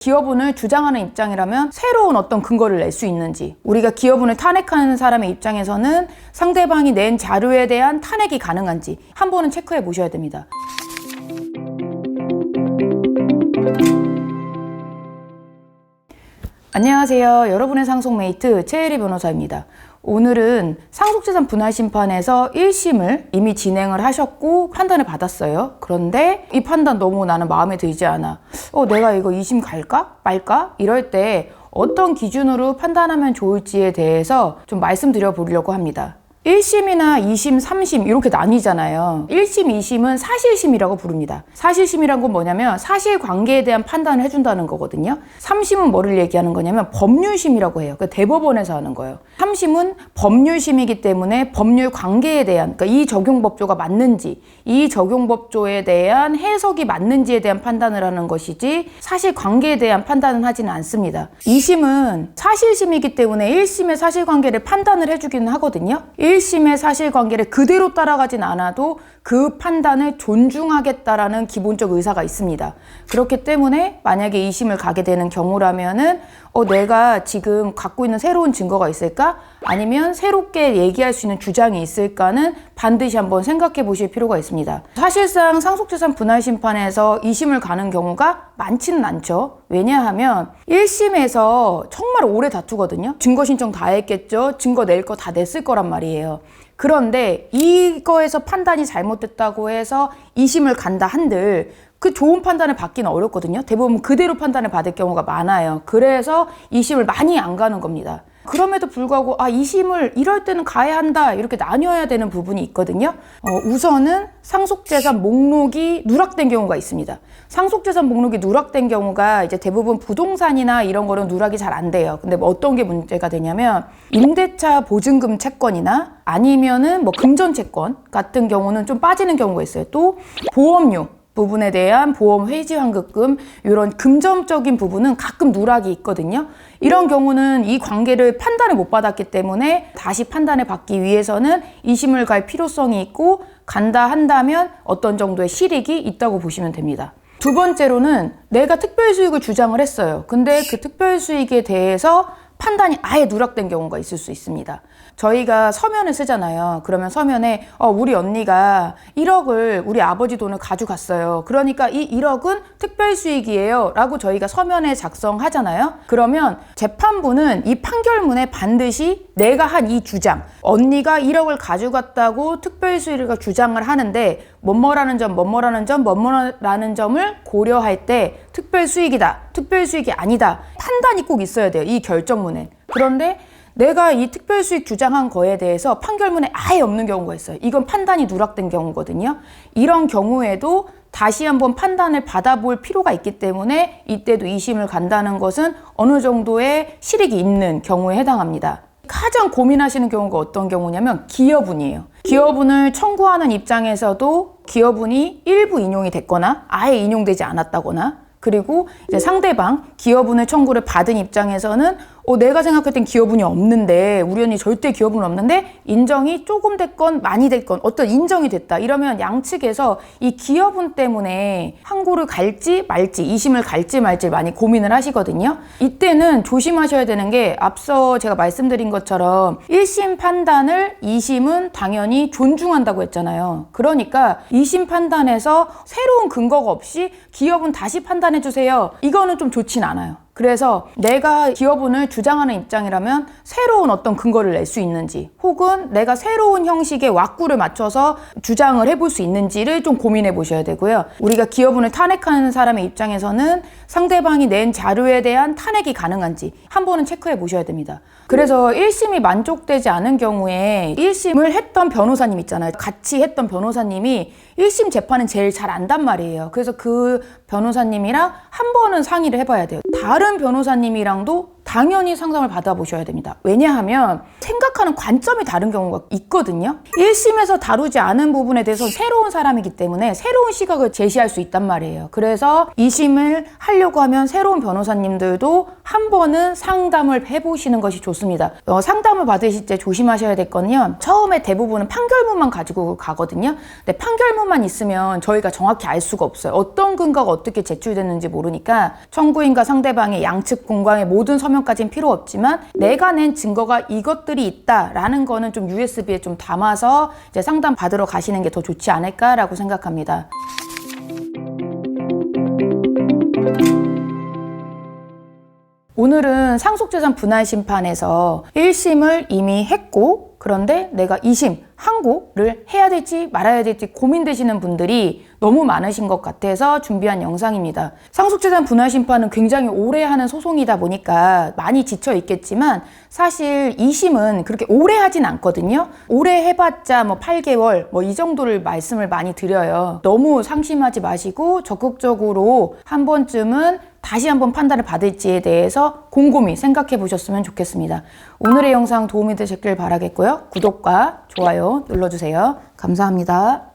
기여분을 주장하는 입장이라면 새로운 어떤 근거를 낼 수 있는지, 우리가 기여분을 탄핵하는 사람의 입장에서는 상대방이 낸 자료에 대한 탄핵이 가능한지 한 번은 체크해 보셔야 됩니다. 안녕하세요. 여러분의 상속메이트 최혜리 변호사입니다. 오늘은 상속재산 분할심판에서 1심을 이미 진행을 하셨고 판단을 받았어요. 그런데 이 판단 너무 나는 마음에 들지 않아. 내가 이거 2심 갈까? 말까? 이럴 때 어떤 기준으로 판단하면 좋을지에 대해서 좀 말씀드려 보려고 합니다. 1심이나 2심, 3심 이렇게 나뉘잖아요. 1심, 2심은 사실심이라고 부릅니다. 사실심이란 건 뭐냐면 사실관계에 대한 판단을 해준다는 거거든요. 3심은 뭐를 얘기하는 거냐면 법률심이라고 해요. 그러니까 대법원에서 하는 거예요. 3심은 법률심이기 때문에 법률 관계에 대한, 그러니까 이 적용법조가 맞는지, 이 적용법조에 대한 해석이 맞는지에 대한 판단을 하는 것이지 사실관계에 대한 판단은 하지는 않습니다. 2심은 사실심이기 때문에 1심의 사실관계를 판단을 해주기는 하거든요. 1심의 사실관계를 그대로 따라가진 않아도 그 판단을 존중하겠다라는 기본적 의사가 있습니다. 그렇기 때문에 만약에 2심을 가게 되는 경우라면은 내가 지금 갖고 있는 새로운 증거가 있을까? 아니면 새롭게 얘기할 수 있는 주장이 있을까는 반드시 한번 생각해 보실 필요가 있습니다. 사실상 상속재산 분할심판에서 2심을 가는 경우가 많지는 않죠. 왜냐하면 1심에서 정말 오래 다투거든요. 증거 신청 다 했겠죠. 증거 낼 거 다 냈을 거란 말이에요. 그런데 이거에서 판단이 잘못됐다고 해서 2심을 간다 한들 그 좋은 판단을 받기는 어렵거든요. 대부분 그대로 판단을 받을 경우가 많아요. 그래서 2심을 많이 안 가는 겁니다. 그럼에도 불구하고 2심을 이럴 때는 가야 한다 이렇게 나뉘어야 되는 부분이 있거든요. 우선은 상속재산 목록이 누락된 경우가 있습니다. 상속재산 목록이 누락된 경우가 이제 대부분 부동산이나 이런 거는 누락이 잘 안 돼요. 근데 어떤 게 문제가 되냐면 임대차 보증금 채권이나 아니면은 금전 채권 같은 경우는 좀 빠지는 경우가 있어요. 또 보험료 부분에 대한 보험 회지 환급금 이런 금전적인 부분은 가끔 누락이 있거든요. 이런 경우는 이 관계를 판단을 못 받았기 때문에 다시 판단을 받기 위해서는 2심을 갈 필요성이 있고 간다 한다면 어떤 정도의 실익이 있다고 보시면 됩니다. 두 번째로는 내가 특별수익을 주장을 했어요. 근데 그 특별수익에 대해서 판단이 아예 누락된 경우가 있을 수 있습니다. 저희가 서면을 쓰잖아요. 그러면 서면에 우리 언니가 1억을 우리 아버지 돈을 가져갔어요. 그러니까 이 1억은 특별수익이에요 라고 저희가 서면에 작성하잖아요. 그러면 재판부는 이 판결문에 반드시 내가 한 이 주장, 언니가 1억을 가져갔다고 특별수익을 주장을 하는데 뭐뭐라는 점을 고려할 때 특별수익이다, 특별수익이 아니다 판단이 꼭 있어야 돼요. 이 결정문에. 그런데 내가 이 특별수익 주장한 거에 대해서 판결문에 아예 없는 경우가 있어요. 이건 판단이 누락된 경우거든요. 이런 경우에도 다시 한번 판단을 받아볼 필요가 있기 때문에 이때도 2심을 간다는 것은 어느 정도의 실익이 있는 경우에 해당합니다. 가장 고민하시는 경우가 어떤 경우냐면 기여분이에요. 기여분을 청구하는 입장에서도 기여분이 일부 인용이 됐거나 아예 인용되지 않았다거나, 그리고 이제 상대방 기여분을 청구를 받은 입장에서는 내가 생각했던 기여분이 없는데, 우리 언니 절대 기여분 없는데 인정이 조금 됐건 많이 됐건 어떤 인정이 됐다 이러면 양측에서 이 기여분 때문에 항고를 갈지 말지, 2심을 갈지 말지 많이 고민을 하시거든요. 이때는 조심하셔야 되는 게 앞서 제가 말씀드린 것처럼 1심 판단을 2심은 당연히 존중한다고 했잖아요. 그러니까 2심 판단에서 새로운 근거가 없이 기여분 다시 판단해 주세요, 이거는 좀 좋진 않아요. 그래서 내가 기여분을 주장하는 입장이라면 새로운 어떤 근거를 낼 수 있는지, 혹은 내가 새로운 형식의 왁구를 맞춰서 주장을 해볼 수 있는지를 좀 고민해 보셔야 되고요. 우리가 기여분을 탄핵하는 사람의 입장에서는 상대방이 낸 자료에 대한 탄핵이 가능한지 한 번은 체크해 보셔야 됩니다. 그래서 1심이 만족되지 않은 경우에 1심을 했던 변호사님 있잖아요. 같이 했던 변호사님이 1심 재판은 제일 잘 안단 말이에요. 그래서 그 변호사님이랑 한 번은 상의를 해봐야 돼요. 다른 변호사님이랑도 당연히 상담을 받아보셔야 됩니다. 왜냐하면 생각하는 관점이 다른 경우가 있거든요. 1심에서 다루지 않은 부분에 대해서 새로운 사람이기 때문에 새로운 시각을 제시할 수 있단 말이에요. 그래서 2심을 하려고 하면 새로운 변호사님들도 한 번은 상담을 해보시는 것이 좋습니다. 상담을 받으실 때 조심하셔야 될 거는요. 처음에 대부분은 판결문만 가지고 가거든요. 근데 판결문만 있으면 저희가 정확히 알 수가 없어요. 어떤 근거가 어떻게 제출됐는지 모르니까 청구인과 상대방의 양측 공방의 모든 서면까지는 필요 없지만 내가 낸 증거가 이것들이 있다라는 거는 좀 USB에 좀 담아서 이제 상담 받으러 가시는 게 더 좋지 않을까라고 생각합니다. 오늘은 상속재산 분할 심판에서 1심을 이미 했고 그런데 내가 2심 항고를 해야 될지 말아야 될지 고민되시는 분들이 너무 많으신 것 같아서 준비한 영상입니다. 상속재산 분할 심판은 굉장히 오래 하는 소송이다 보니까 많이 지쳐 있겠지만 사실 2심은 그렇게 오래 하진 않거든요. 오래 해봤자 뭐 8개월 뭐 이 정도를 말씀을 많이 드려요. 너무 상심하지 마시고 적극적으로 한 번쯤은 다시 한번 판단을 받을지에 대해서 곰곰이 생각해 보셨으면 좋겠습니다. 오늘의 영상 도움이 되셨길 바라겠고요. 구독과 좋아요 눌러주세요. 감사합니다.